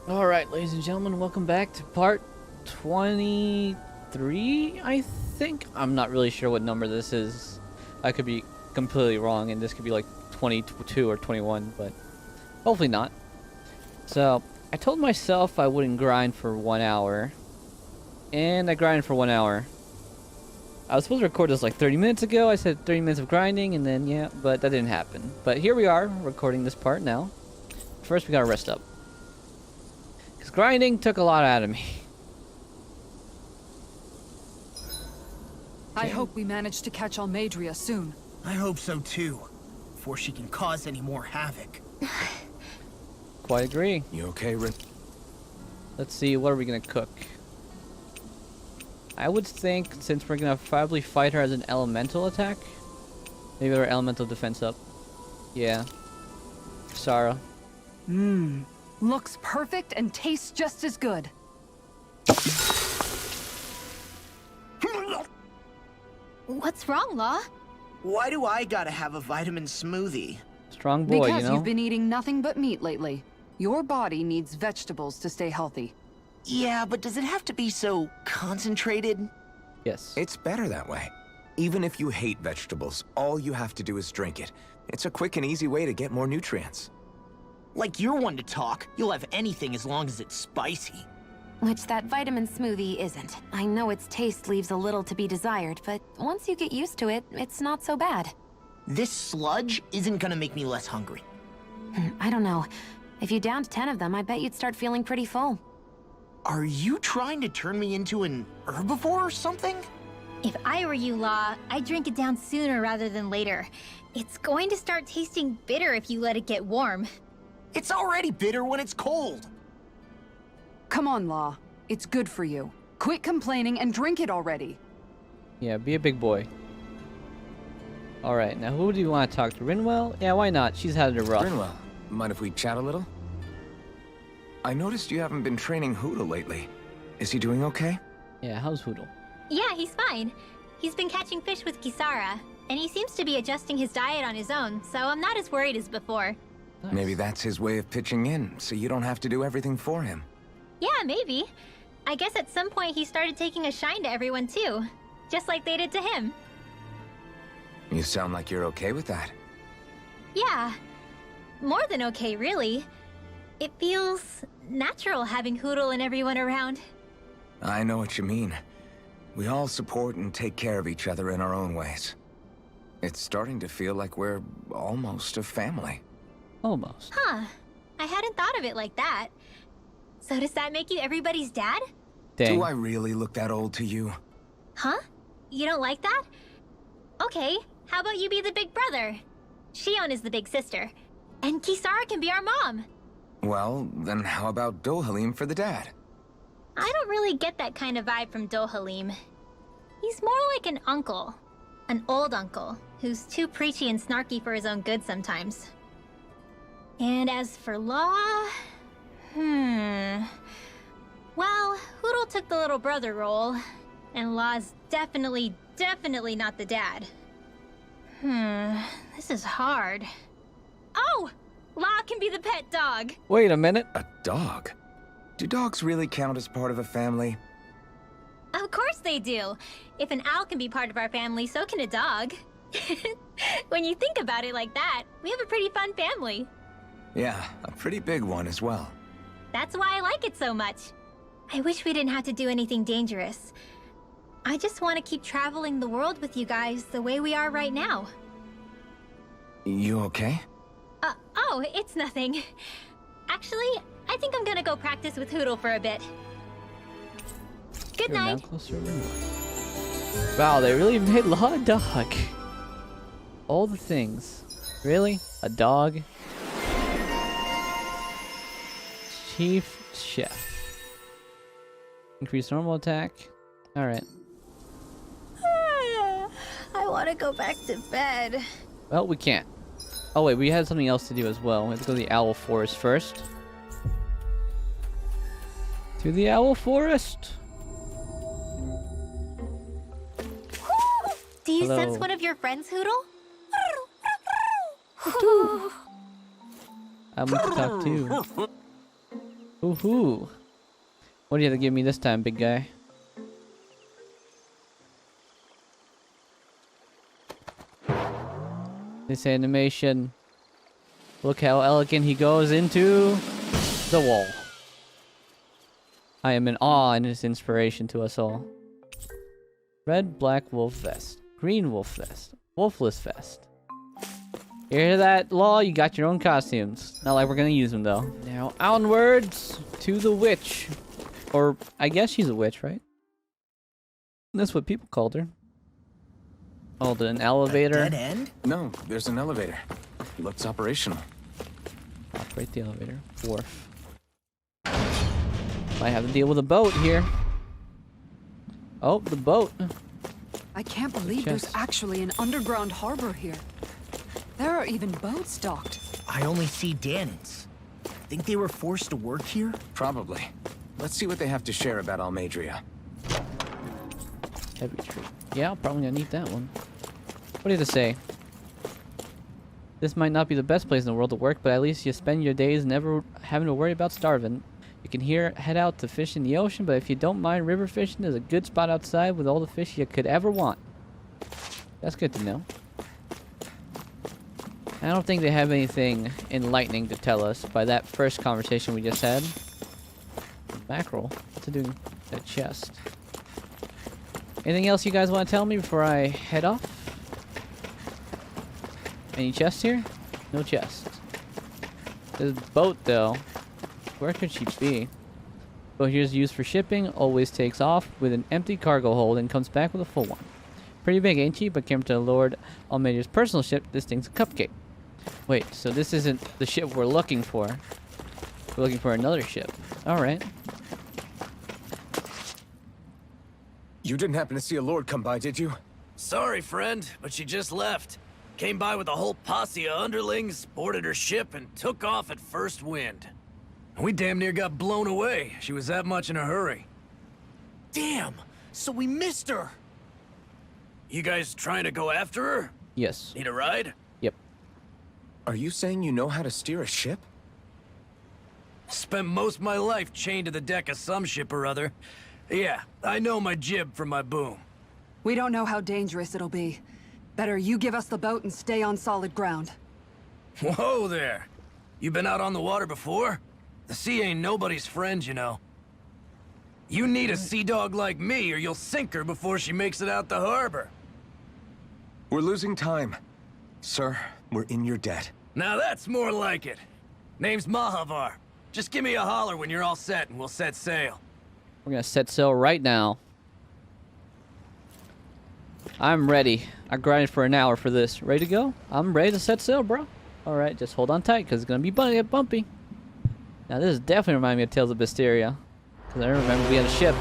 Alright, ladies and gentlemen, welcome back to part 23, I think? I'm not really sure what number this is. I could be completely wrong, and this could be like 22 or 21, but hopefully not. So, I told myself I wouldn't grind for 1 hour, and I grinded for 1 hour. I was supposed to record this like 30 minutes ago. I said 30 minutes of grinding, and then, yeah, but that didn't happen. But here we are, recording this part now. First, we gotta rest up. Grinding took a lot out of me. I hope we manage to catch Almadria soon. I hope so too, before she can cause any more havoc. Quite agree. You okay, Rick? Let's see, what are we gonna cook? I would think, since we're gonna probably fight her as an elemental attack, maybe our elemental defense up. Yeah. Sarah. Looks perfect and tastes just as good. What's wrong, Law? Why do I gotta have a vitamin smoothie? Strong boy, Because you know? you've been eating nothing but meat lately. Your body needs vegetables to stay healthy. Yeah, but does it have to be so concentrated? Yes. It's better that way. Even if you hate vegetables, all you have to do is drink it. It's a quick and easy way to get more nutrients. Like you're one to talk. You'll have anything as long as it's spicy. Which that vitamin smoothie isn't. I know its taste leaves a little to be desired, but once you get used to it, it's not so bad. This sludge isn't gonna make me less hungry. I don't know. If you downed 10 of them, I bet you'd start feeling pretty full. Are you trying to turn me into an herbivore or something? If I were you, Law, I'd drink it down sooner rather than later. It's going to start tasting bitter if you let it get warm. It's already bitter when it's cold. Come on, Law. It's good for you. Quit complaining and drink it already. Yeah, be a big boy. Alright, now who do you want to talk to? Rinwell? Yeah, why not? She's had it rough. Rinwell, mind if we chat a little? I noticed you haven't been training Hoodle lately. Is he doing okay? Yeah, how's Hoodle? Yeah, he's fine. He's been catching fish with Kisara, and he seems to be adjusting his diet on his own, so I'm not as worried as before. Nice. Maybe that's his way of pitching in, so you don't have to do everything for him. Yeah, maybe. I guess at some point he started taking a shine to everyone too, just like they did to him. You sound like you're okay with that. Yeah, more than okay, really. It feels natural having Hoodle and everyone around. I know what you mean. We all support and take care of each other in our own ways. It's starting to feel like we're almost a family. Almost. Huh, I hadn't thought of it like that. So does that make you everybody's dad? Dang. Do I really look that old to you? Huh? You don't like that? Okay, how about you be the big brother? Shion is the big sister. And Kisara can be our mom. Well, then how about Dohalim for the dad? I don't really get that kind of vibe from Dohalim. He's more like an uncle. An old uncle, who's too preachy and snarky for his own good sometimes. And as for Law... Well, Hoodle took the little brother role, and Law's definitely not the dad. This is hard. Oh! Law can be the pet dog! Wait a minute. A dog? Do dogs really count as part of a family? Of course they do! If an owl can be part of our family, so can a dog. When you think about it like that, we have a pretty fun family. Yeah, a pretty big one as well. That's why I like it so much. I wish we didn't have to do anything dangerous. I just want to keep traveling the world with you guys the way we are right now. You okay? Oh, it's nothing. Actually, I think I'm gonna go practice with Hoodle for a bit. Good You're now night. closer to Rinwell. Wow, they really made Law a dog. All the things. Really? A dog? Chief Chef. Increase normal attack. Alright. I want to go back to bed. Well, we can't. Oh wait, we had something else to do as well. We have to go to the Owl Forest first. To the Owl Forest! Do you Hello. sense one of your friends, Hoodle? I'm going to talk to. Woohoo! What do you have to give me this time, big guy? This animation. Look how elegant he goes into the wall. I am in awe in his inspiration to us all. Red, black wolf vest. Green wolf vest. Wolfless vest. You hear that, Law? You got your own costumes. Not like we're gonna use them, though. Now, onwards to the witch. Or, I guess she's a witch, right? That's what people called her. Oh, an elevator. A dead end? No, there's an elevator. It looks operational. Operate the elevator. Wharf. Might have to deal with a boat here. Oh, the boat. I can't believe there's actually an underground harbor here. There are even boats docked. I only see Danans. Think they were forced to work here? Probably. Let's see what they have to share about Almadria. Heavy tree. Yeah, probably gonna need that one. What do you have to say? This might not be the best place in the world to work, but at least you spend your days never having to worry about starving. You can head out to fish in the ocean, but if you don't mind river fishing, there's a good spot outside with all the fish you could ever want. That's good to know. I don't think they have anything enlightening to tell us by that first conversation we just had. Mackerel. What's it doing? That chest. Anything else you guys want to tell me before I head off? Any chests here? No chests. This boat, though. Where could she be? Boat here's used for shipping. Always takes off with an empty cargo hold and comes back with a full one. Pretty big, ain't she? But compared to Lord Almadia's personal ship, this thing's a cupcake. Wait, so this isn't the ship we're looking for. We're looking for another ship. Alright. You didn't happen to see a lord come by, did you? Sorry, friend, but she just left. Came by with a whole posse of underlings, boarded her ship, and took off at first wind. We damn near got blown away. She was that much in a hurry. Damn! So we missed her! You guys trying to go after her? Yes. Need a ride? Yep. Are you saying you know how to steer a ship? Spent most of my life chained to the deck of some ship or other. Yeah, I know my jib from my boom. We don't know how dangerous it'll be. Better you give us the boat and stay on solid ground. Whoa there! You been out on the water before? The sea ain't nobody's friend, you know. You need a sea dog like me, or you'll sink her before she makes it out the harbor. We're losing time. Sir, we're in your debt. Now that's more like it. Name's Mahavar. Just give me a holler when you're all set, and we'll set sail. We're gonna set sail right now. I'm ready. I grinded for an hour for this. Ready to go? I'm ready to set sail, bro. Alright, just hold on tight, because it's gonna be bumpy. Now this definitely reminds me of Tales of Besteria. Because I remember we had a ship.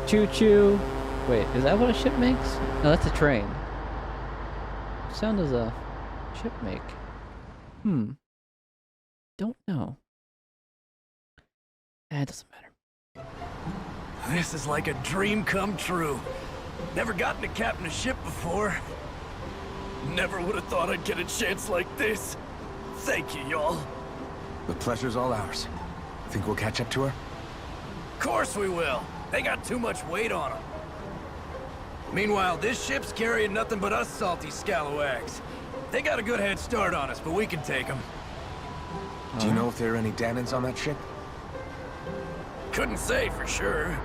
Choo-choo. Wait, is that what a ship makes? No, that's a train. What sound does a ship make? Don't know. It doesn't matter. This is like a dream come true. Never gotten to captain a ship before. Never would have thought I'd get a chance like this. Thank you, y'all. The pleasure's all ours. Think we'll catch up to her? Of course we will. They got too much weight on them. Meanwhile, this ship's carrying nothing but us salty scalawags. They got a good head start on us, but we can take them. Do you know if there are any Danans on that ship? Couldn't say for sure.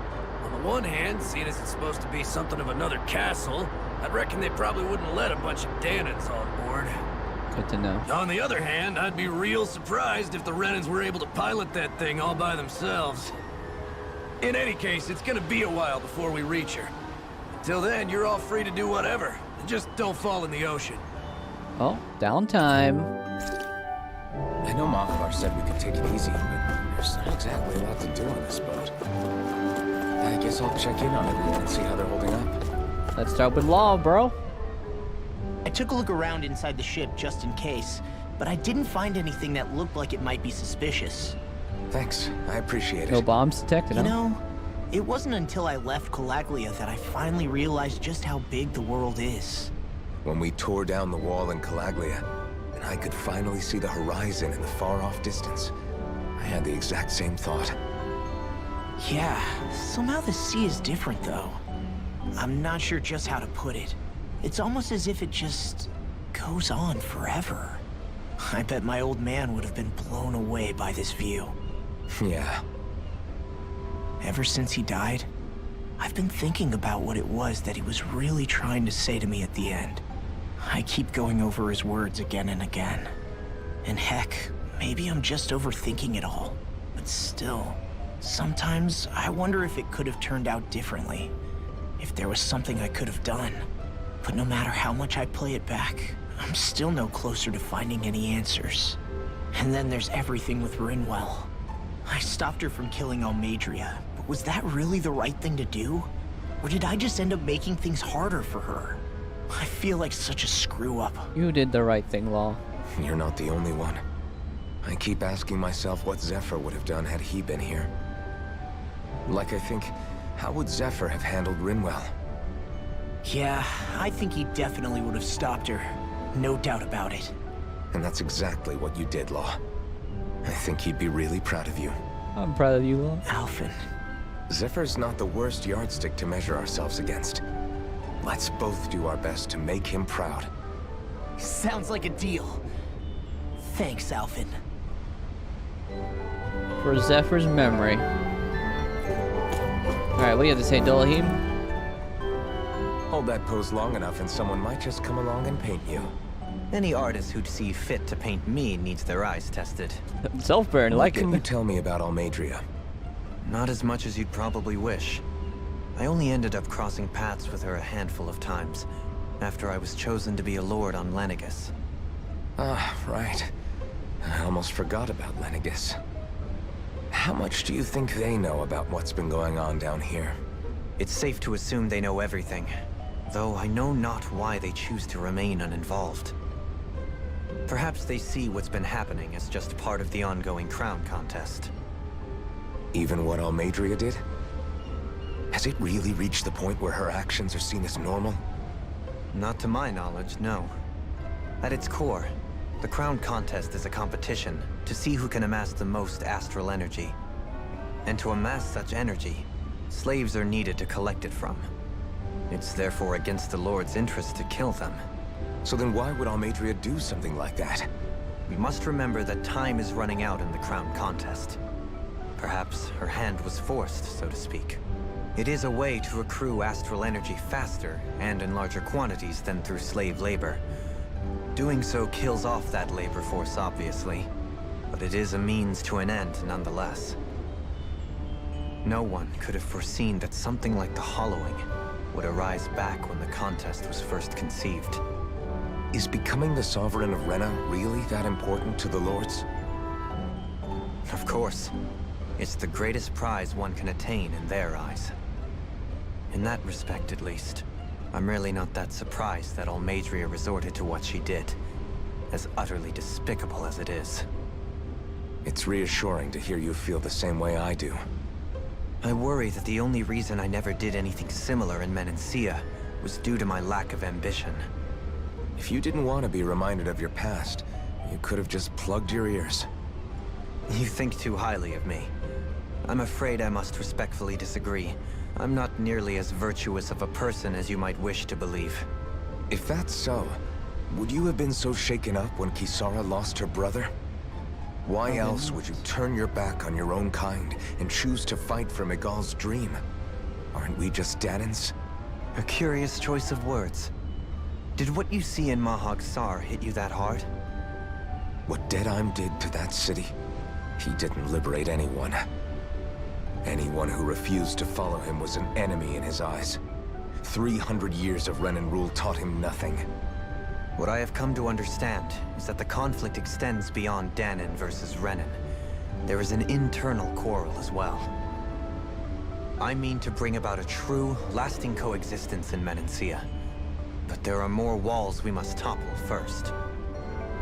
On the one hand, seeing as it's supposed to be something of another castle, I'd reckon they probably wouldn't let a bunch of Danans on board. Good to know. On the other hand, I'd be real surprised if the Renans were able to pilot that thing all by themselves. In any case, it's gonna be a while before we reach her. Until then, you're all free to do whatever. Just don't fall in the ocean. Oh, downtime. I know Mahavar said we could take it easy, but there's not exactly a lot to do on this boat. I guess I'll check in on everyone and see how they're holding up. Let's start with Law, bro. I took a look around inside the ship just in case, but I didn't find anything that looked like it might be suspicious. Thanks, I appreciate it. No bombs detected, You huh? know, it wasn't until I left Calaglia that I finally realized just how big the world is. When we tore down the wall in Calaglia, and I could finally see the horizon in the far-off distance, had the exact same thought. Yeah, somehow the sea is different though. I'm not sure just how to put it. It's almost as if it just goes on forever. I bet my old man would have been blown away by this view. Yeah. Ever since he died, I've been thinking about what it was that he was really trying to say to me at the end. I keep going over his words again and again. And heck, maybe I'm just overthinking it all. But still, sometimes I wonder if it could have turned out differently. If there was something I could have done. But no matter how much I play it back, I'm still no closer to finding any answers. And then there's everything with Rinwell. I stopped her from killing Almadria, but was that really the right thing to do? Or did I just end up making things harder for her? I feel like such a screw-up. You did the right thing, Law. You're not the only one. I keep asking myself what Zephyr would have done had he been here. Like I think, how would Zephyr have handled Rinwell? Yeah, I think he definitely would have stopped her. No doubt about it. And that's exactly what you did, Law. I think he'd be really proud of you. I'm proud of you, Law. Alphen. Zephyr's not the worst yardstick to measure ourselves against. Let's both do our best to make him proud. Sounds like a deal. Thanks, Alphen. For Zephyr's memory. Alright, what do you have to say, Dolahim? Hold that pose long enough and someone might just come along and paint you. Any artist who'd see fit to paint me needs their eyes tested. Self-burn, like What can it. you tell me about Almadria? Not as much as you'd probably wish. I only ended up crossing paths with her a handful of times, after I was chosen to be a lord on Lenegis. Ah, right. I almost forgot about Lenegis. How much do you think they know about what's been going on down here? It's safe to assume they know everything, though I know not why they choose to remain uninvolved. Perhaps they see what's been happening as just part of the ongoing crown contest. Even what Almadria did? Has it really reached the point where her actions are seen as normal? Not to my knowledge, no. At its core, the crown contest is a competition to see who can amass the most astral energy. And to amass such energy, slaves are needed to collect it from. It's therefore against the Lord's interest to kill them. So then why would Almadria do something like that? We must remember that time is running out in the crown contest. Perhaps her hand was forced, so to speak. It is a way to accrue astral energy faster and in larger quantities than through slave labor. Doing so kills off that labor force, obviously, but it is a means to an end nonetheless. No one could have foreseen that something like the Hollowing would arise back when the contest was first conceived. Is becoming the Sovereign of Renna really that important to the Lords? Of course. It's the greatest prize one can attain in their eyes. In that respect, at least, I'm really not that surprised that Almadria resorted to what she did, as utterly despicable as it is. It's reassuring to hear you feel the same way I do. I worry that the only reason I never did anything similar in Menancia was due to my lack of ambition. If you didn't want to be reminded of your past, you could have just plugged your ears. You think too highly of me. I'm afraid I must respectfully disagree. I'm not nearly as virtuous of a person as you might wish to believe. If that's so, would you have been so shaken up when Kisara lost her brother? Why else would you turn your back on your own kind and choose to fight for Miguel's dream? Aren't we just Danans? A curious choice of words. Did what you see in Mahag Sar hit you that hard? What Deadheim did to that city, he didn't liberate anyone. Anyone who refused to follow him was an enemy in his eyes. 300 years of Renan rule taught him nothing. What I have come to understand is that the conflict extends beyond Danan versus Renan. There is an internal quarrel as well. I mean to bring about a true, lasting coexistence in Menancia. But there are more walls we must topple first.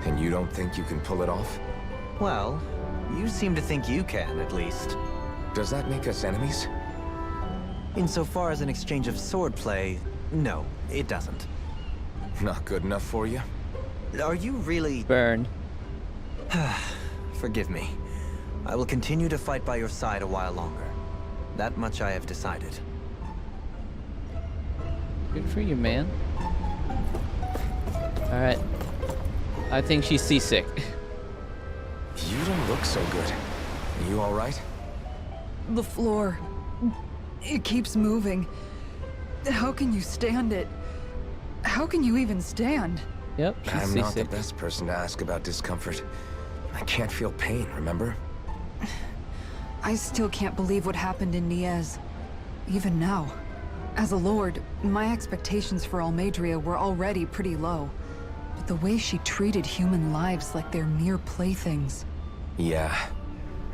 And you don't think you can pull it off? Well, you seem to think you can, at least. Does that make us enemies? Insofar as an exchange of swordplay, no, it doesn't. Not good enough for you? Are you really... Burn. Forgive me. I will continue to fight by your side a while longer. That much I have decided. Good for you, man. Alright. I think she's seasick. You don't look so good. Are you all right? The floor. It keeps moving. How can you stand it? How can you even stand? Yep, she's I'm not the seasick. best person to ask about discomfort. I can't feel pain, remember? I still can't believe what happened in Niez. Even now. As a lord, my expectations for Almeidrea were already pretty low. But the way she treated human lives like they're mere playthings. Yeah.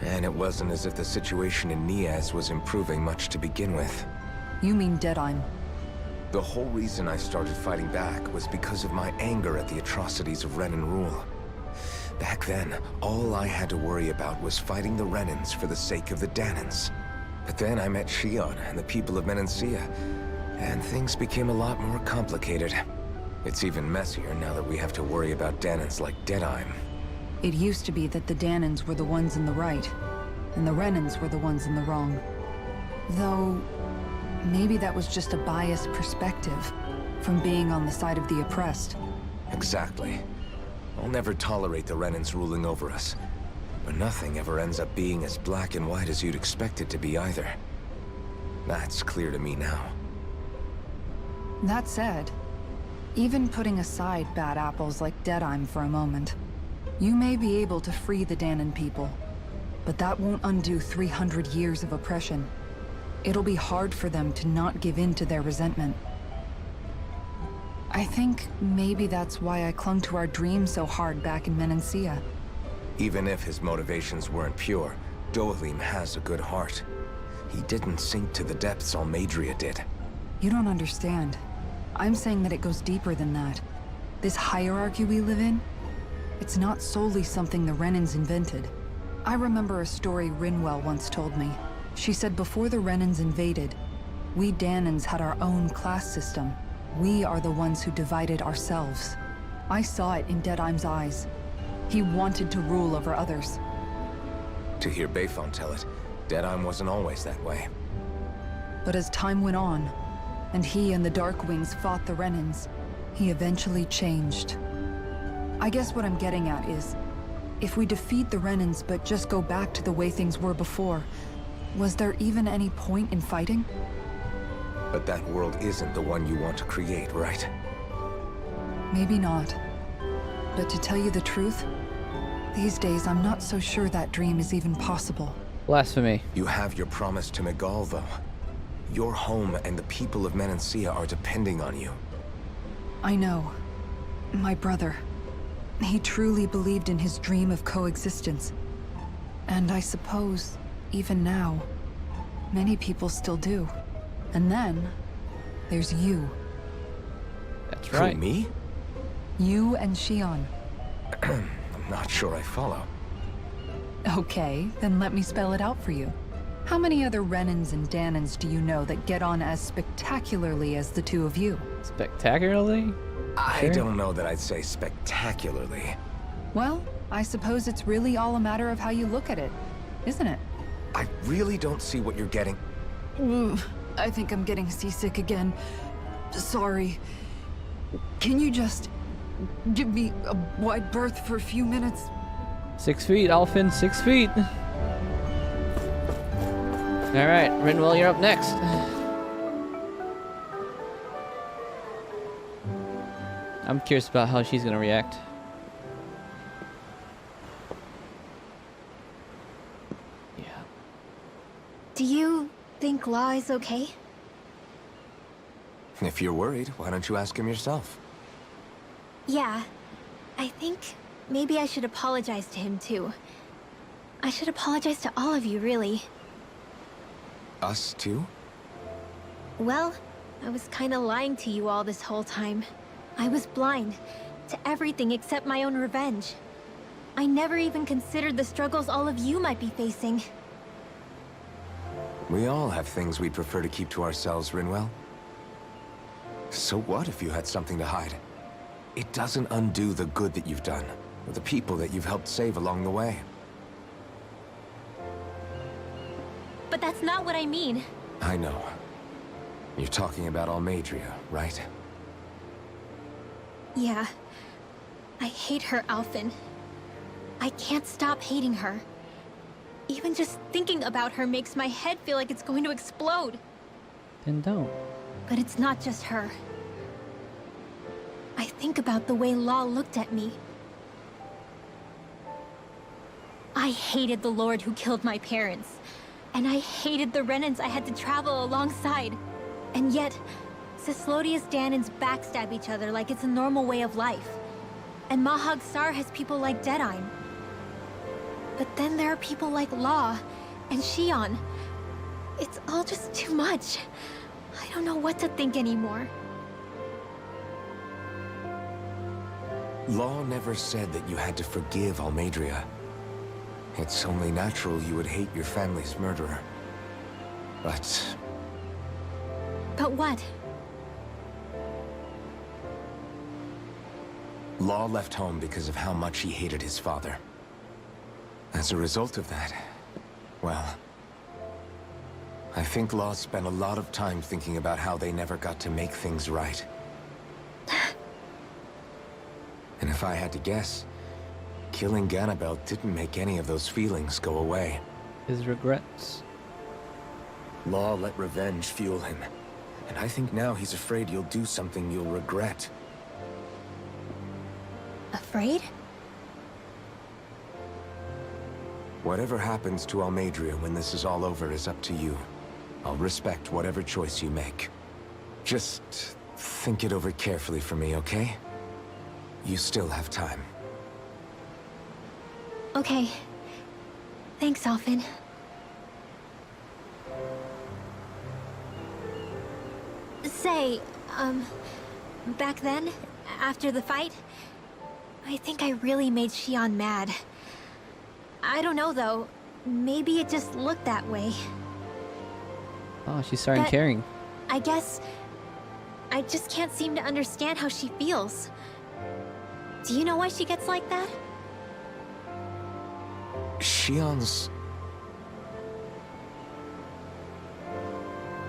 And it wasn't as if the situation in Niez was improving much to begin with. You mean Deadheim? The whole reason I started fighting back was because of my anger at the atrocities of Renan rule. Back then, all I had to worry about was fighting the Renans for the sake of the Danans. But then I met Shion and the people of Menancia, and things became a lot more complicated. It's even messier now that we have to worry about Danans like Deadheim. It used to be that the Danans were the ones in the right, and the Renans were the ones in the wrong. Though, maybe that was just a biased perspective from being on the side of the oppressed. Exactly. I'll never tolerate the Renans ruling over us. But nothing ever ends up being as black and white as you'd expect it to be either. That's clear to me now. That said, even putting aside bad apples like Deadheim for a moment, you may be able to free the Danan people, but that won't undo 300 years of oppression. It'll be hard for them to not give in to their resentment. I think maybe that's why I clung to our dream so hard back in Menancia. Even if his motivations weren't pure, Dohalim has a good heart. He didn't sink to the depths Almeidrea did. You don't understand. I'm saying that it goes deeper than that. This hierarchy we live in, it's not solely something the Renans invented. I remember a story Rinwell once told me. She said before the Renans invaded, we Danans had our own class system. We are the ones who divided ourselves. I saw it in Deadheim's eyes. He wanted to rule over others. To hear Bayfon tell it, Deadheim wasn't always that way. But as time went on, and he and the Darkwings fought the Renans, he eventually changed. I guess what I'm getting at is, if we defeat the Renans but just go back to the way things were before, was there even any point in fighting? But that world isn't the one you want to create, right? Maybe not. But to tell you the truth, these days I'm not so sure that dream is even possible. Blasphemy. You have your promise to Megal, though. Your home and the people of Menancia are depending on you. I know. My brother. He truly believed in his dream of coexistence. And I suppose, even now, many people still do. And then, there's you. That's Who, right. me? You and Shion. I'm not sure I follow. Okay, then let me spell it out for you. How many other Renans and Danans do you know that get on as spectacularly as the two of you? Spectacularly? I Sure. don't know that I'd say spectacularly. Well, I suppose it's really all a matter of how you look at it, isn't it? I really don't see what you're getting. Ooh, I think I'm getting seasick again. Sorry. Can you just give me a wide berth for a few minutes? 6 feet, Alfin, 6 feet. Alright, Rinwell, you're up next. I'm curious about how she's gonna react. Yeah. Do you think Law is okay? If you're worried, why don't you ask him yourself? Yeah. I think maybe I should apologize to him too. I should apologize to all of you, really. Us too? Well, I was kinda lying to you all this whole time. I was blind to everything except my own revenge. I never even considered the struggles all of you might be facing. We all have things we'd prefer to keep to ourselves, Rinwell. So what if you had something to hide? It doesn't undo the good that you've done, or the people that you've helped save along the way. but that's not what I mean. I know. You're talking about Almadria, right? Yeah. I hate her, Alphen. I can't stop hating her. Even just thinking about her makes my head feel like it's going to explode. Then don't. But it's not just her. I think about the way Law looked at me. I hated the Lord who killed my parents. And I hated the Renans I had to travel alongside. And yet, Cislodia's Danans backstab each other like it's a normal way of life. And Mahag Sar has people like Deadeye. But then there are people like Law and Shion. It's all just too much. I don't know what to think anymore. Law never said that you had to forgive Almadria. It's only natural you would hate your family's murderer. But But what? Law left home because of how much he hated his father. As a result of that, well, I think Law spent a lot of time thinking about how they never got to make things right. And if I had to guess, killing Ganabel didn't make any of those feelings go away. His regrets. Law let revenge fuel him, and I think now he's afraid you'll do something you'll regret. Afraid? Whatever happens to Almadria when this is all over is up to you. I'll respect whatever choice you make. Just think it over carefully for me, okay? You still have time. Okay. Thanks, Alphen. Say, back then, after the fight, I think I really made Shion mad. I don't know, though. Maybe it just looked that way. Oh, she's starting But- caring. I guess... I just can't seem to understand how she feels. Do you know why she gets like that? Shion's...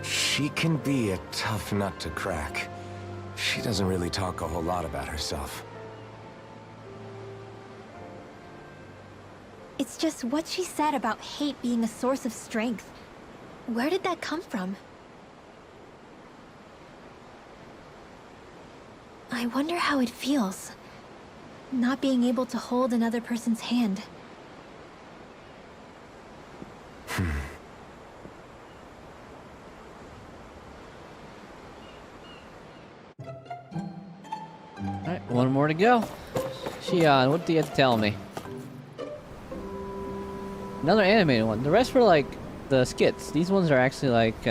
She can be a tough nut to crack. She doesn't really talk a whole lot about herself. It's just what she said about hate being a source of strength. Where did that come from? I wonder how it feels. Not being able to hold another person's hand. Alright, one more to go. Shion, what do you have to tell me? Another animated one. The rest were like the skits. These ones are actually like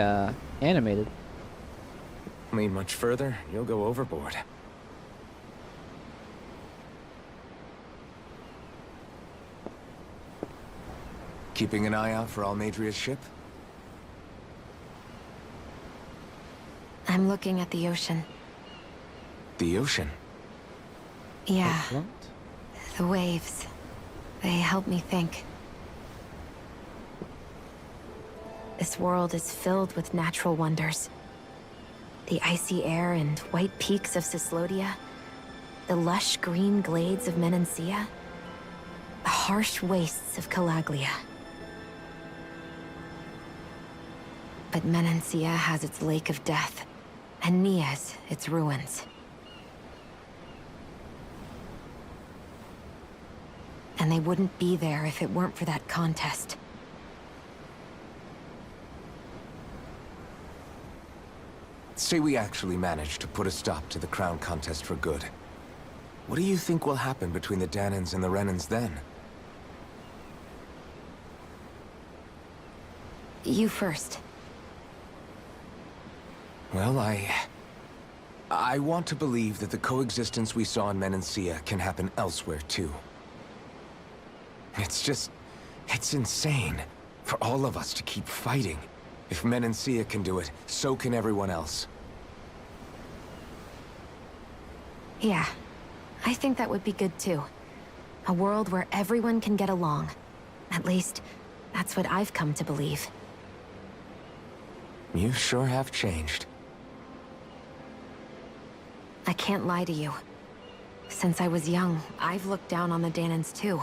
animated. Lean much further, you'll go overboard. Keeping an eye out for Almadria's ship? I'm looking at the ocean. The ocean? Yeah, Excellent. the waves. They help me think. This world is filled with natural wonders. The icy air and white peaks of Cislodia, the lush green glades of Menancia, the harsh wastes of Calaglia. But Menancia has its Lake of Death, and Nias its ruins. And they wouldn't be there if it weren't for that contest. Say we actually manage to put a stop to the crown contest for good. What do you think will happen between the Danans and the Renans then? You first. Well, I want to believe that the coexistence we saw in Menancia can happen elsewhere, too. It's insane for all of us to keep fighting. If Menancia can do it, so can everyone else. Yeah, I think that would be good too. A world where everyone can get along. At least, that's what I've come to believe. You sure have changed. I can't lie to you. Since I was young, I've looked down on the Danans too.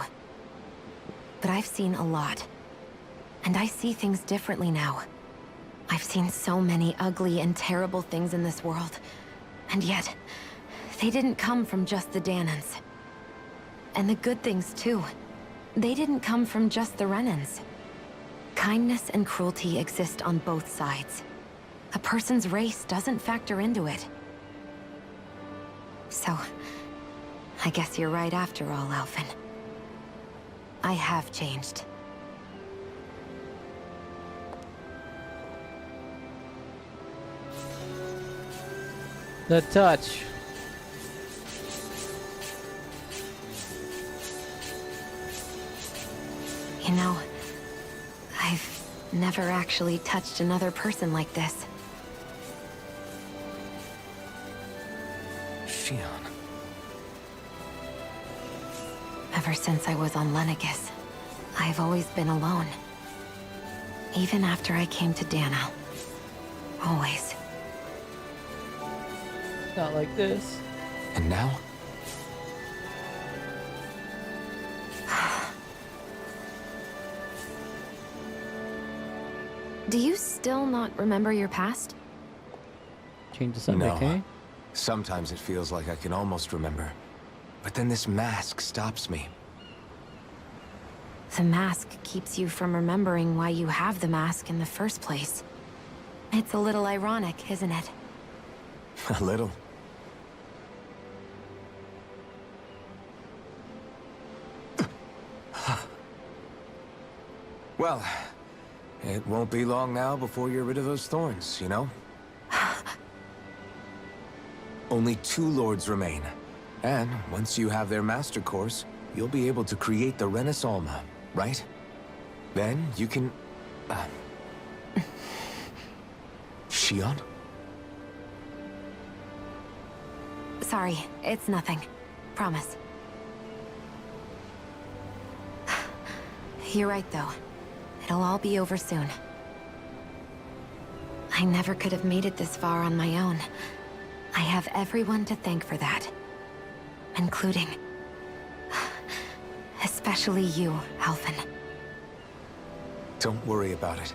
But I've seen a lot. And I see things differently now. I've seen so many ugly and terrible things in this world. And yet, they didn't come from just the Danans. And the good things too. They didn't come from just the Renans. Kindness and cruelty exist on both sides. A person's race doesn't factor into it. So, I guess you're right after all, Alphen. I have changed. The touch. You know, I've never actually touched another person like this. Shion. Ever since I was on Lenegis, I've always been alone. Even after I came to Dana. Always. Not like this. And now? Do you still not remember your past? Change the subject, No. eh? Sometimes it feels like I can almost remember. But then this mask stops me. The mask keeps you from remembering why you have the mask in the first place. It's a little ironic, isn't it? A little. Well, it won't be long now before you're rid of those thorns, you know? Only 2 lords remain. And once you have their master course, you'll be able to create the Renis Alma, right? Then you can... Shion? Sorry, it's nothing. Promise. You're right, though. It'll all be over soon. I never could have made it this far on my own. I have everyone to thank for that. Including... especially you, Alphen. Don't worry about it.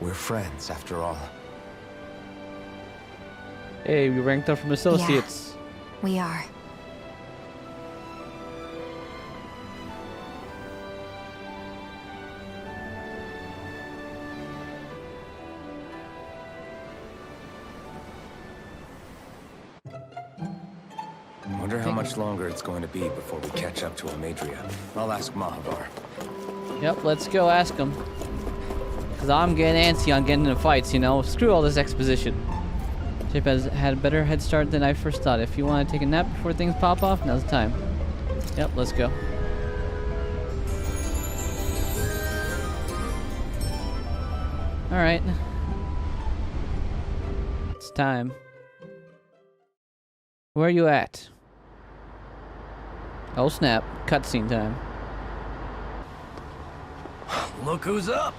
We're friends, after all. Hey, we ranked up from associates. We are. Wonder how much longer it's going to be before we catch up to Amadria. I'll ask Mahavar. Yep, let's go ask him. Because I'm getting antsy on getting into fights, you know? Screw all this exposition. Chip has had a better head start than I first thought. If you want to take a nap before things pop off, now's the time. Yep, let's go. Alright. It's time. Where are you at? Oh snap. Cutscene time. Look who's up.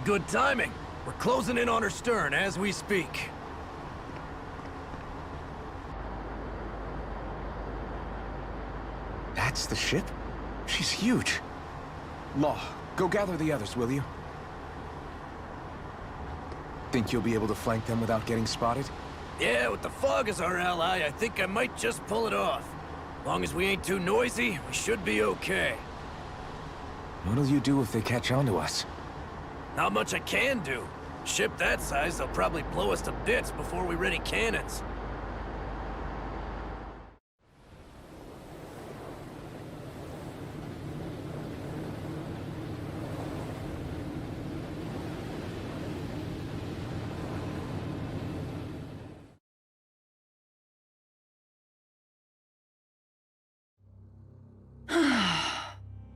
Good timing. We're closing in on her stern as we speak. That's the ship? She's huge. Law, go gather the others, will you? Think you'll be able to flank them without getting spotted? Yeah, with the fog as our ally, I think I might just pull it off. Long as we ain't too noisy, we should be okay. What'll you do if they catch on to us? Not much I can do. Ship that size, they'll probably blow us to bits before we ready cannons.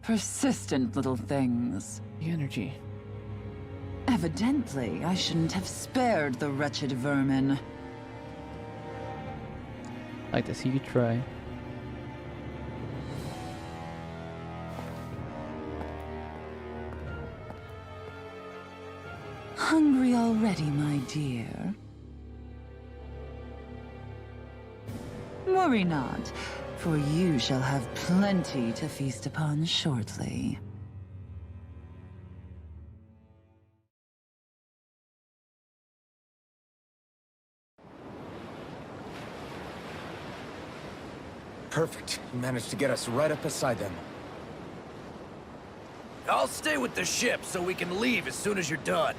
Persistent little things. The energy. Evidently, I shouldn't have spared the wretched vermin. Like to see you try. Hungry already, my dear? Worry not, for you shall have plenty to feast upon shortly. Perfect. You managed to get us right up beside them. I'll stay with the ship so we can leave as soon as you're done.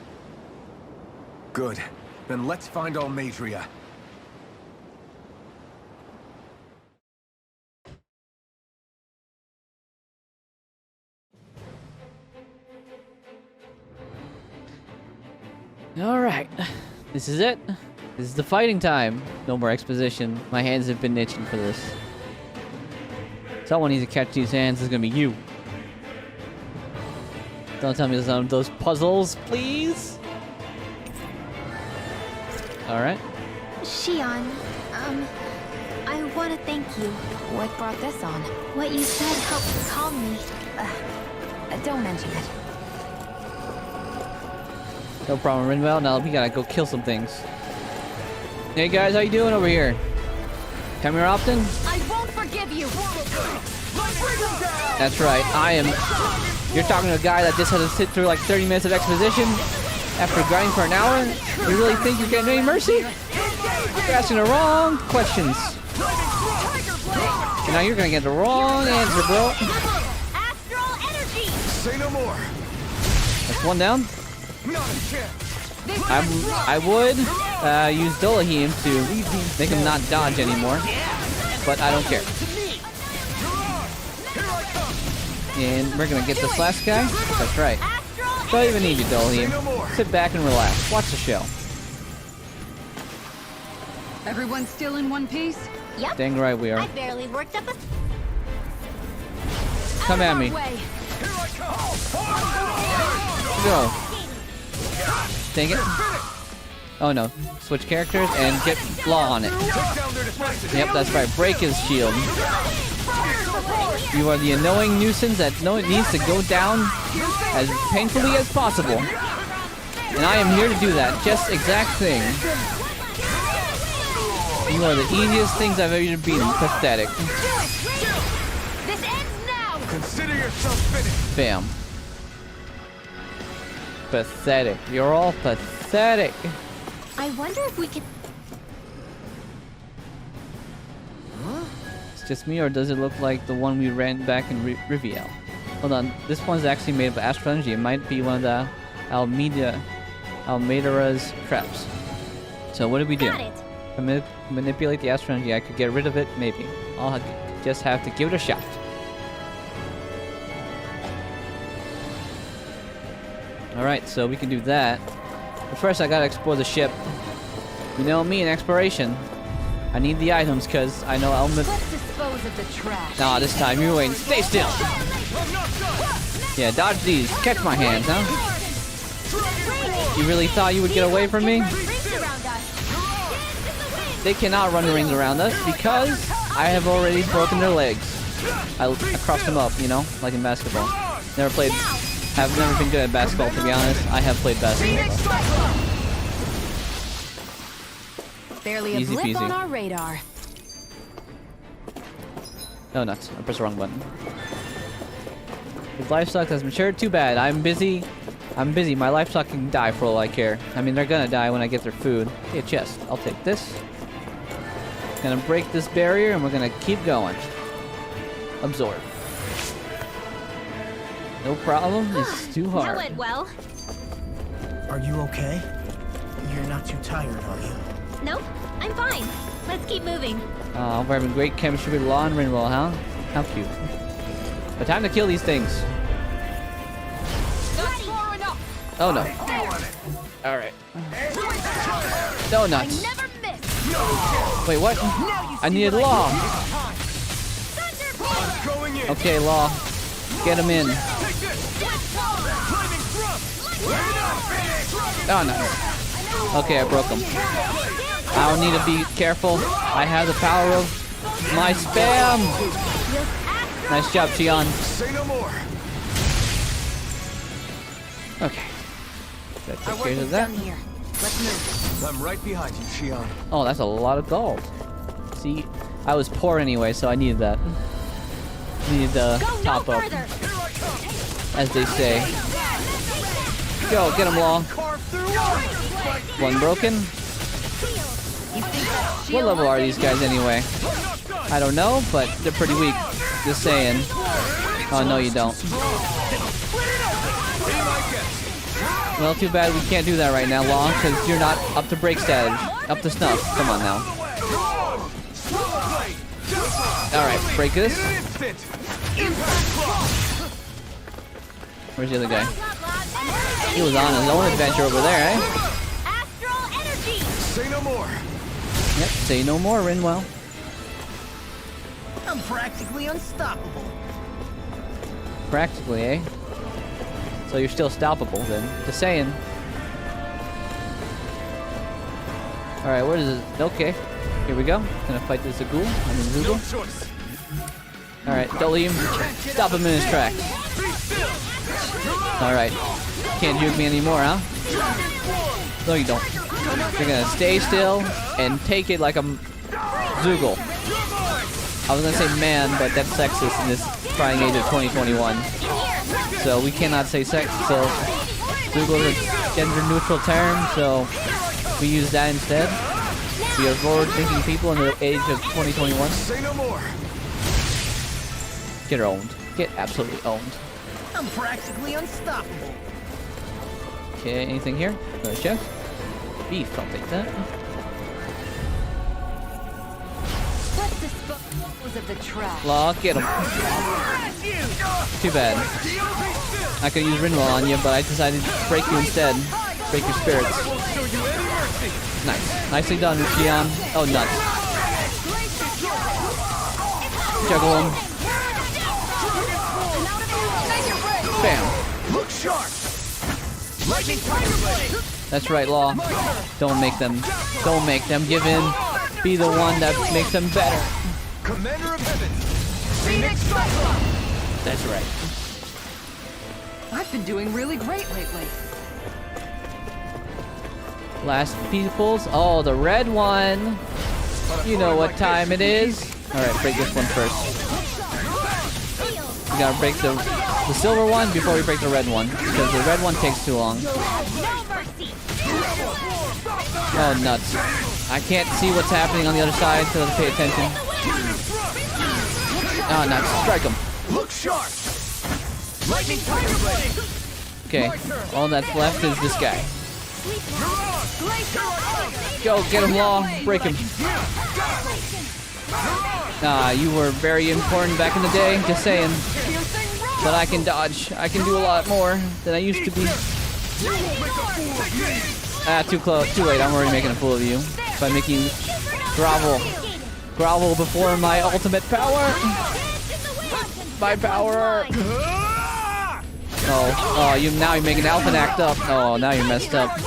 Good. Then let's find Almadria. Alright. This is it. This is the fighting time. No more exposition. My hands have been itching for this. Someone needs to catch these hands. It's gonna be you. Don't tell me some of those puzzles, please. Alright. Shion, I want to thank you. What brought this on? What you said helped calm me. Don't mention it. No problem, Rinwell. Now we gotta go kill some things. Hey guys, how you doing over here? Come here often? I won't forgive you! That's right, I am... You're talking to a guy that just had to sit through like 30 minutes of exposition after grinding for an hour? You really think you're getting any mercy? You're asking the wrong questions. Now you're gonna get the wrong answer, bro. Astral energy! Say no more. That's one down. Not a chance. I would use Dolahim to make him not dodge anymore, but I don't care. And we're gonna get this last guy. That's right. Don't even need you, Dolahim. Sit back and relax. Watch the show. Everyone still in one piece? Yep. Dang right we I are. barely worked up a... Come at me. Go. Dang it. Oh no. Switch characters and get Law on it. Yep, that's right. Break his shield. You are the annoying nuisance that needs to go down as painfully as possible. And I am here to do that. Just exact thing. You are the easiest things I've ever beaten. Pathetic. This ends now! Consider yourself finished. Bam. Pathetic. You're all pathetic. I wonder if we could... It's just me, or does it look like the one we ran back in Riviel? Hold on. This one's actually made of astral energy. It might be one of the Almadera's traps. So what do we do? Got it! Manipulate the astral energy. I could get rid of it, maybe. I'll just have to give it a shot. Alright, so we can do that. But first I gotta explore the ship. You know me in exploration. I need the items because I know Let's dispose of the trash. Nah, this time you're waiting. Stay still! Yeah, dodge these. Catch my hands, huh? You really thought you would get away from me? They cannot run rings around us because I have already broken their legs. I crossed them up, you know, like in basketball. Have never been good at basketball, to be honest. I have played basketball. Barely a Easy blip peasy. on our radar. Oh, nuts. I pressed the wrong button. His livestock has matured. Too bad. I'm busy. My livestock can die for all I care. I mean, they're gonna die when I get their food. Hey, a chest. I'll take this. Gonna break this barrier, and we're gonna keep going. Absorb. No problem. It's too That hard. went well. Are you okay? You're not too tired, are you? Nope, I'm fine. Let's keep moving. Oh, we're having great chemistry with Law and Rinwell, huh? How cute. But time to kill these things. Oh no. Alright. Donuts. Never miss. Wait, what? I needed Law. Okay, Law. Get him in. Oh no. Okay, I broke him. I don't need to be careful. I have the power of my spam. Nice job, Xion. Say no more. Okay. That takes care of that. Here. Let's move. I'm right behind you, Xion. Oh, that's a lot of gold. See, I was poor anyway, so I needed that. Needed the top up, as they say. Go, get him, Law. One broken. What level are these guys anyway? I don't know, but they're pretty weak. Just saying. Oh, no, you don't. Well, too bad we can't do that right now, Law, because you're not up to break status. Up to snuff. Come on now. Alright, break this. Where's the other guy? He was on his own adventure over there, eh? Astral energy. Say no more. Yep, say no more, Rinwell. I'm practically unstoppable. Practically, eh? So you're still stoppable then. Just saying. Alright, what is it? Okay. Here we go. Gonna fight this Zagul. Zugul. Alright, don't leave him. Stop him in his tracks. Alright. Can't juke me anymore, huh? No, you don't. You're gonna stay still and take it like a Zugul. I was gonna say man, but that's sexist in this trying age of 2021. So we cannot say sex, so Zugul is a gender neutral term, so we use that instead. We are forward-thinking people in the age of 2021. Say no more. Get owned. Get absolutely owned. I'm practically unstoppable. Okay, anything here? Gonna check. Beef, I'll take that. Let's dispose of the trash. Law, get him. Too bad. I could use Rinwell on you, but I decided to break you instead. Break your spirits. Nice. Nicely done, Xion. Oh, nuts. Juggle him. Bam. Look sharp. Lightning tiger blade. That's right, Law. Don't make them give in. Be the one that makes them better. Commander of Heaven. Phoenix Cyclone. That's right. I've been doing really great lately. Last peoples. Oh, the red one. You know what time it is. Alright, break this one first. We gotta break the silver one before we break the red one, because the red one takes too long. Oh, nuts. I can't see what's happening on the other side, so let's pay attention. Oh, nuts. Strike him. Look sharp. Lightning tiger blade. Okay, all that's left is this guy. Go, get him, Law. Break him. You were very important back in the day, just saying. But I can dodge. I can do a lot more than I used to be. Too close. Too late. I'm already making a fool of you by making you grovel. Grovel before my ultimate power. My power. Oh, now you're making Alpha act up. Oh, now you're messed up.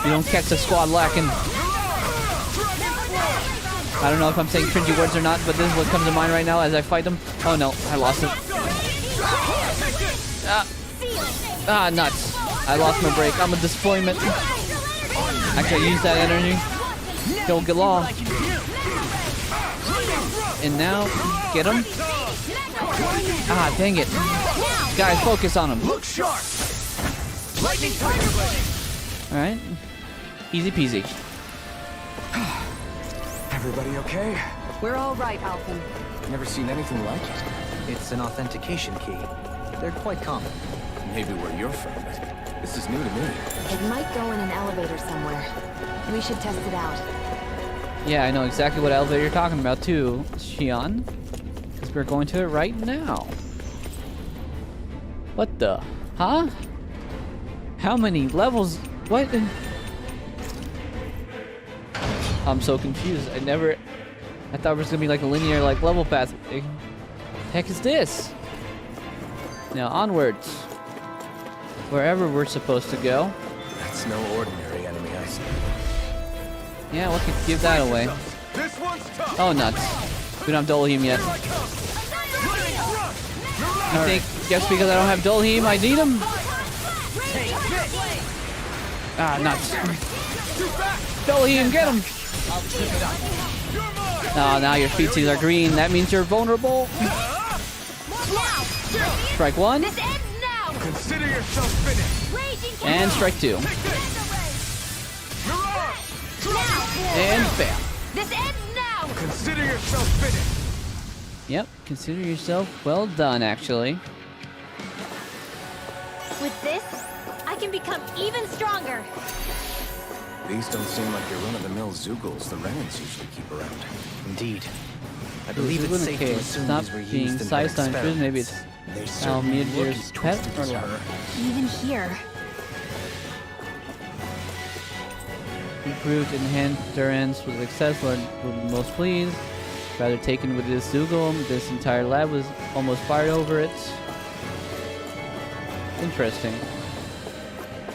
You don't catch the squad lacking. I don't know if I'm saying cringy words or not, but this is what comes to mind right now as I fight them. Oh no, I lost it. Nuts. I lost my break. I'm a disappointment. Actually, I used that energy. Go get Law. And now, get him. Dang it. Guys, focus on him. Look sharp. Lightning tiger blade. Alright. Easy peasy. Everybody okay? We're all right, Alphen. Never seen anything like it. It's an authentication key. They're quite common. Maybe where you're from, but this is new to me. It might go in an elevator somewhere. We should test it out. Yeah, I know exactly what elevator you're talking about too, Xion. Because we're going to it right now. What the? Huh? How many levels? What? I'm so confused. I thought it was gonna be like a linear level path. The heck is this? Now onwards. Wherever we're supposed to go. That's no ordinary enemy, I see. Yeah, what could give that away? This one's tough. Oh, nuts. We don't have Dolheim yet. You think just because I don't have Dolheim, I need him? Ah, nuts. Dohim, get him! Oh, now your feetsies are green. That means you're vulnerable. Strike one. This ends now! Consider yourself finished. Raging And strike two. And bam. This ends now! Consider yourself finished. Yep, consider yourself well done, actually. With this, I can become even stronger. These don't seem like your run-of-the-mill Zoogles the Renans usually keep around. Indeed. I believe it's safe to Okay, assume stop these were being used in sized on experiments. maybe it's They certainly look Almidrir's as pet twisted or as lover. her. Even here. Improved endurance with success, Lord would most pleased. Rather taken with this Zoogle, this entire lab was almost fired over it. Interesting.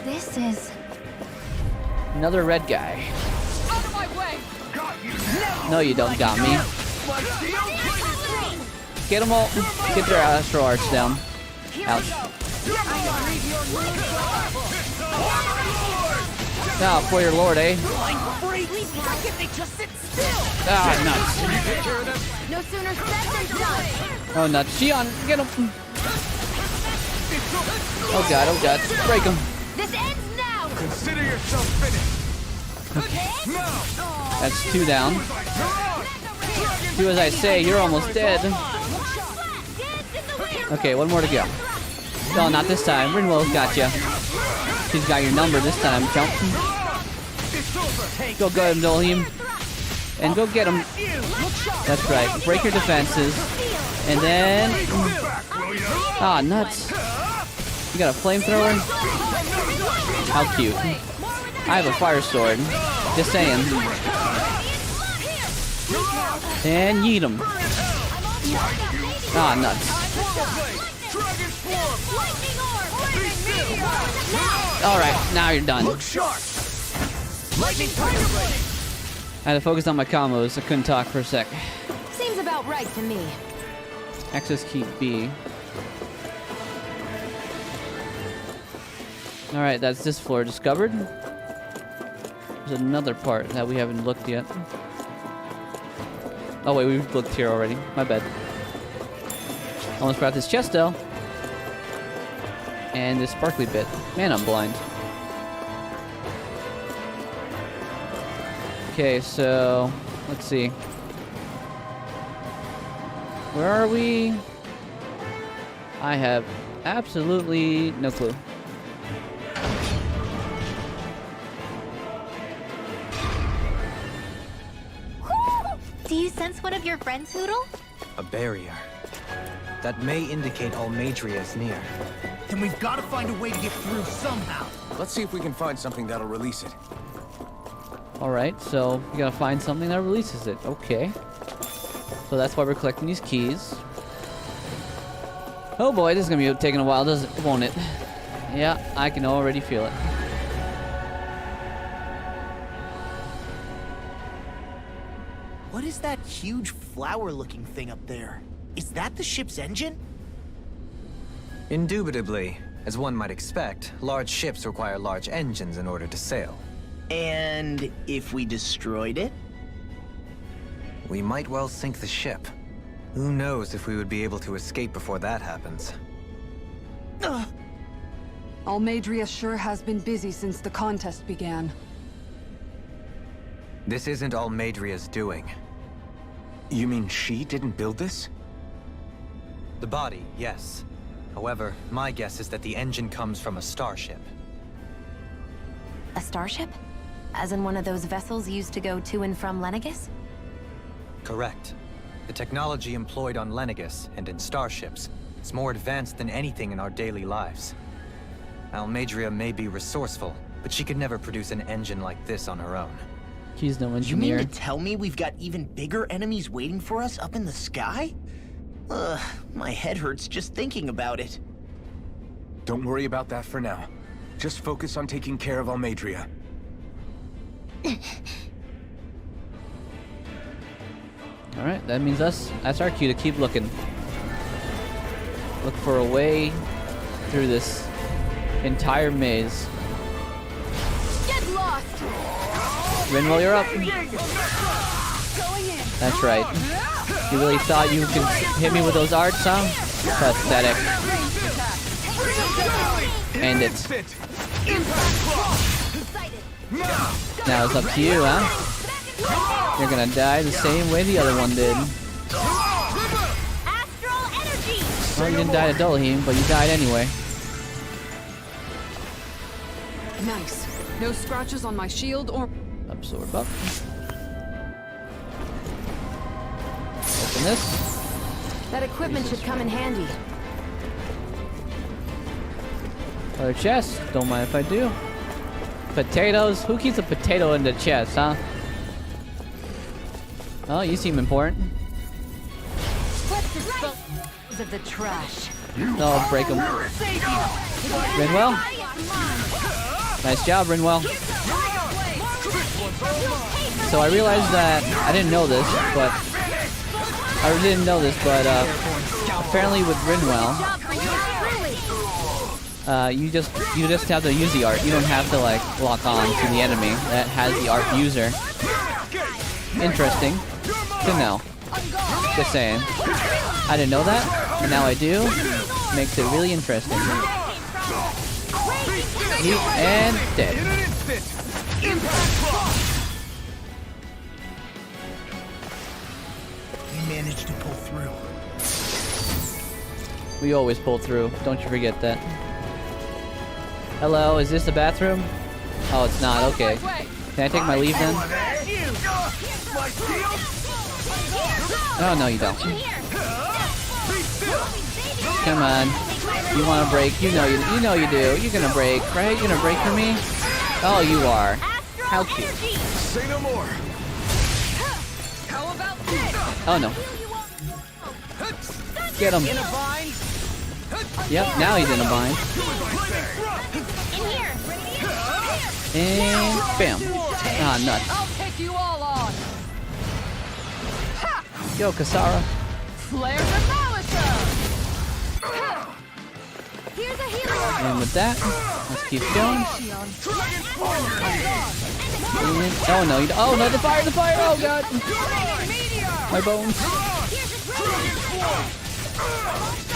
This is... Another red guy. Out of my way! No, you don't got me. Get them all. Get their astral arch down. Ouch. Now, for your lord, eh? Ah, nuts. No sooner said than done! Oh, nuts. Xion, get him. Oh, God, oh, God. Break him. This ends now! Consider yourself finished. That's two down. Do as I say, you're almost dead. Okay, one more to go. No, not this time. Rinwell's got you. She's got your number this time. Jump. Go get him, Dolheim. And go get him. That's right. Break your defenses. And then... Ah, nuts. You got a flamethrower? How cute. I have a fire sword. Just saying. And yeet him. Ah, nuts. Alright, now you're done. I had to focus on my combos. I couldn't talk for a sec. Seems about right to me. Access key B. Alright, that's this floor discovered. There's another part that we haven't looked yet. Oh wait, we've looked here already. My bad. Almost brought this chest though. And this sparkly bit. Man, I'm blind. Okay, so let's see. Where are we? I have absolutely no clue. Do you sense one of your friends, Hoodle? A barrier. That may indicate Almadria is near. Then we've got to find a way to get through somehow. Let's see if we can find something that'll release it. Alright, so we gotta find something that releases it. Okay. So that's why we're collecting these keys. Oh boy, this is gonna be taking a while, won't it? Yeah, I can already feel it. What is that huge flower-looking thing up there? Is that the ship's engine? Indubitably. As one might expect, large ships require large engines in order to sail. And if we destroyed it? We might well sink the ship. Who knows if we would be able to escape before that happens. Almadria sure has been busy since the contest began. This isn't Almadria's doing. You mean she didn't build this? The body, yes. However, my guess is that the engine comes from a starship. A starship? As in one of those vessels used to go to and from Lenegis? Correct. The technology employed on Lenegis and in starships is more advanced than anything in our daily lives. Almadria may be resourceful, but she could never produce an engine like this on her own. He's no You mean engineer. to tell me we've got even bigger enemies waiting for us up in the sky? Ugh, my head hurts just thinking about it. Don't worry about that for now. Just focus on taking care of Almadria. Alright, that means that's our cue to keep looking. Look for a way through this entire maze. Rinwell, you're up. That's right. You really thought you could hit me with those arts, huh? Pathetic. End it. Now it's up to you, huh? You're gonna die the same way the other one did. Well, you didn't die to Dullheim, but you died anyway. Nice. No scratches on my shield or... Absorb up. Open this. That equipment should come in handy. Another chest. Don't mind if I do. Potatoes? Who keeps a potato in the chest, huh? Oh, you seem important. Let's dispose of the trash. No, break them. Rinwell? Nice job, Rinwell. So I realized that I didn't know this, but apparently with Rinwell, you just have to use the art. You don't have to like lock on to the enemy that has the art user. Interesting to know. Just saying. I didn't know that, and now I do. Makes it really interesting. And dead. We managed to pull through. We always pull through. Don't you forget that. Hello, is this the bathroom? Oh, it's not. Okay. Can I take my leave then? Oh, no, you don't. Come on. You want to break? You know you do. You're gonna break, right? You're gonna break for me? Oh, you are. How cute. Say no more. Oh no. Get him. Yep, now he's in a bind. And bam. Ah, nuts. I'll take you all on. Yo, Kasara. Flare demolition. Here's a healer. And with that, let's keep going. And, oh no, oh no, the fire, oh god. My bones.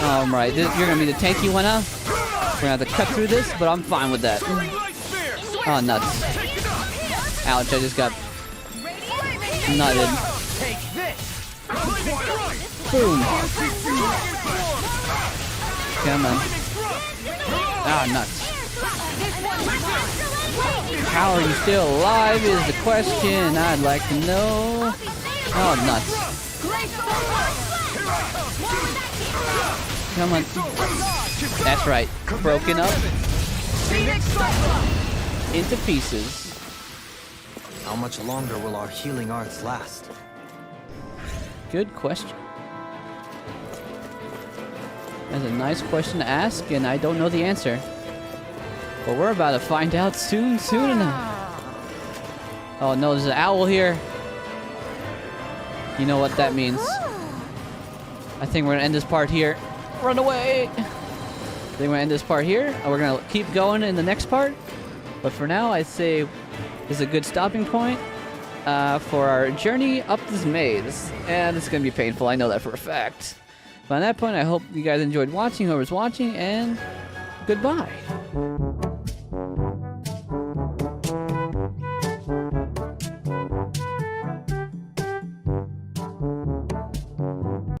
Alright, you're gonna be the tanky one, huh? We're gonna have to cut through this, but I'm fine with that. Oh, nuts. Ouch, I just got nutted. Boom. Come on. Ah, nuts. How are you still alive is the question I'd like to know. Oh, nuts. Come on. That's right. Broken up into pieces. How much longer will our healing arts last? Good question. That's a nice question to ask, and I don't know the answer. But we're about to find out soon enough. Oh no, there's an owl here. You know what that means. I think we're gonna end this part here. Run away! I think we're gonna end this part here, and we're gonna keep going in the next part. But for now, I'd say this is a good stopping point for our journey up this maze. And it's gonna be painful, I know that for a fact. But on that point, I hope you guys enjoyed watching, whoever's watching, and goodbye.